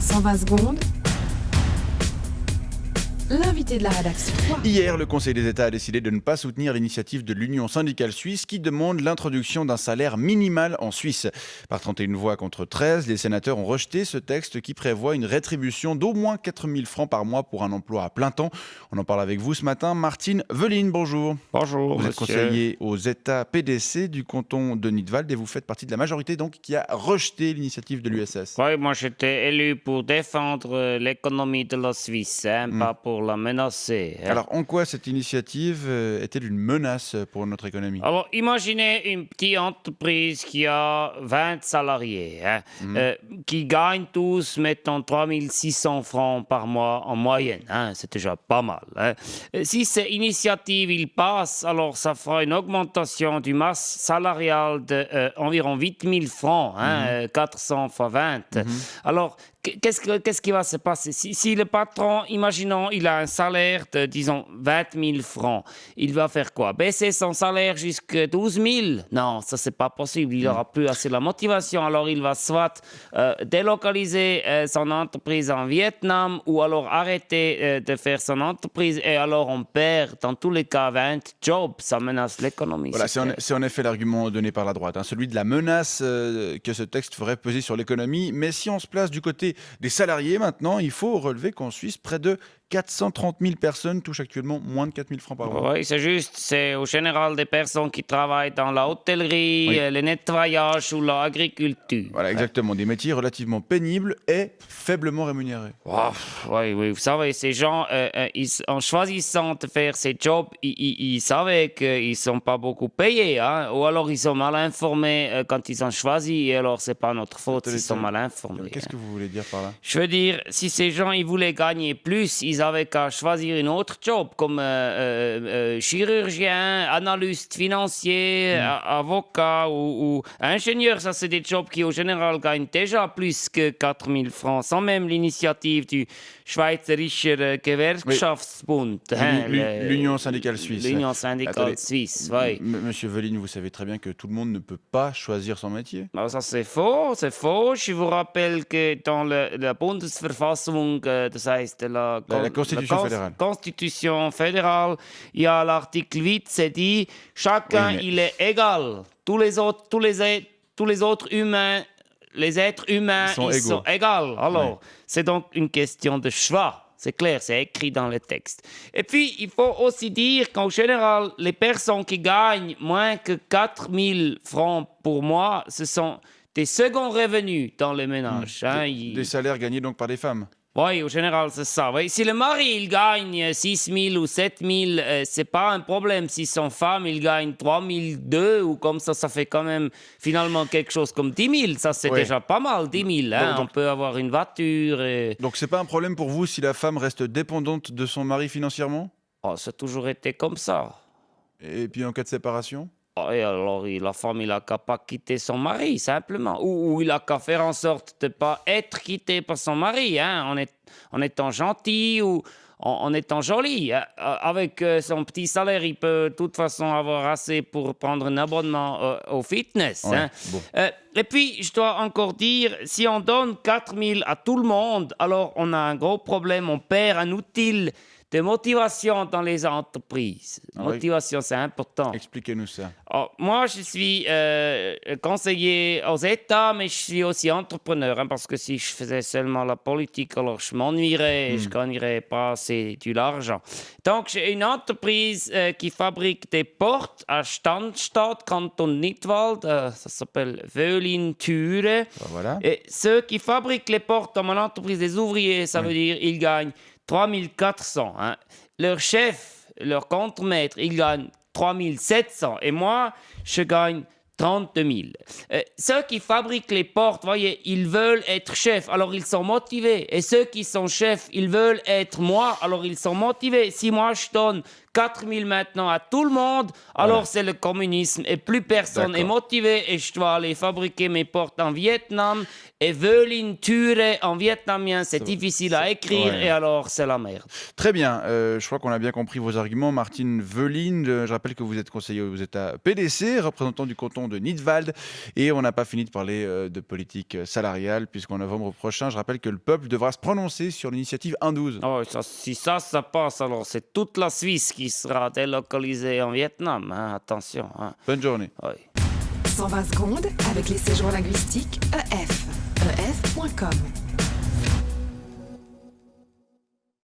120 secondes. L'invité de la rédaction. Hier, le Conseil des États a décidé de ne pas soutenir l'initiative de l'Union syndicale suisse qui demande l'introduction d'un salaire minimal en Suisse. Par 31 voix contre 13, les sénateurs ont rejeté ce texte qui prévoit une rétribution d'au moins 4 000 francs par mois pour un emploi à plein temps. On en parle avec vous ce matin. Martine Veline, bonjour. Bonjour, Vous êtes conseiller aux États PDC du canton de Nidwald et vous faites partie de la majorité donc qui a rejeté l'initiative de l'USS. Oui, moi j'étais élu pour défendre l'économie de la Suisse, pas pour la menacer. Alors, en quoi cette initiative est-elle une menace pour notre économie ? Alors, imaginez une petite entreprise qui a 20 salariés, qui gagnent tous, mettons, 3 600 francs par mois en moyenne. C'est déjà pas mal. Si cette initiative il passe, alors ça fera une augmentation du masse salariale d'environ 8 000 francs, 400 fois 20. Alors, qu'est-ce qui va se passer si le patron, imaginons, il a un salaire de, disons, 20 000 francs, il va faire quoi? Baisser son salaire jusqu'à 12 000? Non, ça, c'est pas possible. Il n'aura plus assez la motivation. Alors, il va soit délocaliser son entreprise en Vietnam ou alors arrêter de faire son entreprise. Et alors, on perd, dans tous les cas, 20 jobs. Ça menace l'économie. Voilà, c'est en effet l'argument donné par la droite, celui de la menace que ce texte ferait peser sur l'économie. Mais si on se place du côté des salariés maintenant, il faut relever qu'en Suisse, près de 430 000 personnes touchent actuellement moins de 4 000 francs par mois. Oui, c'est juste. C'est au général des personnes qui travaillent dans la hôtellerie, le nettoyage ou l'agriculture. Voilà, exactement. Des métiers relativement pénibles et faiblement rémunérés. Oui. Vous savez, ces gens, en choisissant de faire ces jobs, ils savaient qu'ils ne sont pas beaucoup payés. Ou alors ils sont mal informés quand ils ont choisi. Et alors, ce n'est pas notre faute s'ils sont mal informés. Qu'est-ce que vous voulez dire par là? Je veux dire, si ces gens ils voulaient gagner plus, ils avaient qu'à choisir un autre job comme chirurgien, analyste financier, avocat ou ingénieur. Ça, c'est des jobs qui, au général, gagnent déjà plus que 4 000 francs, sans même l'initiative du Schweizerischer Gewerkschaftsbund. L'Union syndicale suisse. L'Union syndicale suisse, oui. Monsieur Veline, vous savez très bien que tout le monde ne peut pas choisir son métier. Alors ça, c'est faux. Je vous rappelle que dans la Bundesverfassung, das heißt la Constitution fédérale, il y a l'article 8, c'est dit chacun il est égal. Tous les autres humains, les êtres humains, ils sont égaux. Alors, c'est donc une question de choix. C'est clair, c'est écrit dans le texte. Et puis, il faut aussi dire qu'en général, les personnes qui gagnent moins que 4 000 francs pour mois, ce sont des seconds revenus dans les ménages. Des salaires gagnés donc par des femmes. Oui, au général, c'est ça. Oui. Si le mari, il gagne 6 000 ou 7 000, c'est pas un problème. Si son femme, il gagne 3 200 ou comme ça fait quand même finalement quelque chose comme 10 000. Ça, c'est déjà pas mal, 10 000. On peut avoir une voiture. Donc, c'est pas un problème pour vous si la femme reste dépendante de son mari financièrement? Ça a toujours été comme ça. Et puis, en cas de séparation? Et alors, la femme, il n'a qu'à pas quitter son mari, simplement. Ou il n'a qu'à faire en sorte de ne pas être quitté par son mari, en étant gentil ou en étant joli. Avec son petit salaire, il peut de toute façon avoir assez pour prendre un abonnement au fitness. Et puis, je dois encore dire, si on donne 4 000 à tout le monde, alors on a un gros problème, on perd un outil de motivation dans les entreprises. Motivation, c'est important. Expliquez-nous ça. Moi, je suis conseiller aux États, mais je suis aussi entrepreneur, parce que si je faisais seulement la politique, alors je m'ennuierais et je ne gagnerais pas assez de l'argent. Donc, j'ai une entreprise qui fabrique des portes à Stanstadt, canton Nidwald. Ça s'appelle Völin Türe. Voilà. Et ceux qui fabriquent les portes dans mon entreprise, des ouvriers, ça veut dire qu'ils gagnent 3 400. Leur chef, leur contremaître, il gagne 3 700. Et moi, je gagne 32 000. Ceux qui fabriquent les portes, voyez, ils veulent être chefs, alors ils sont motivés. Et ceux qui sont chefs, ils veulent être moi, alors ils sont motivés. Si moi, je donne 4 000 maintenant à tout le monde, alors c'est le communisme et plus personne est D'accord. motivé et je dois aller fabriquer mes portes en Vietnam et Völin Ture en vietnamien, c'est difficile à écrire ouais. et alors c'est la merde. Très bien, je crois qu'on a bien compris vos arguments. Martine Völin, je rappelle que vous êtes conseiller, vous êtes à PDC, représentant du canton de Nidwald, et on n'a pas fini de parler de politique salariale, puisqu'en novembre prochain, je rappelle que le peuple devra se prononcer sur l'initiative 1-12. Oh, si ça passe, alors c'est toute la Suisse qui sera délocalisée en Vietnam. Hein, attention. Hein. Bonne journée. Oui. 120 secondes avec les séjours linguistiques EF. EF.com.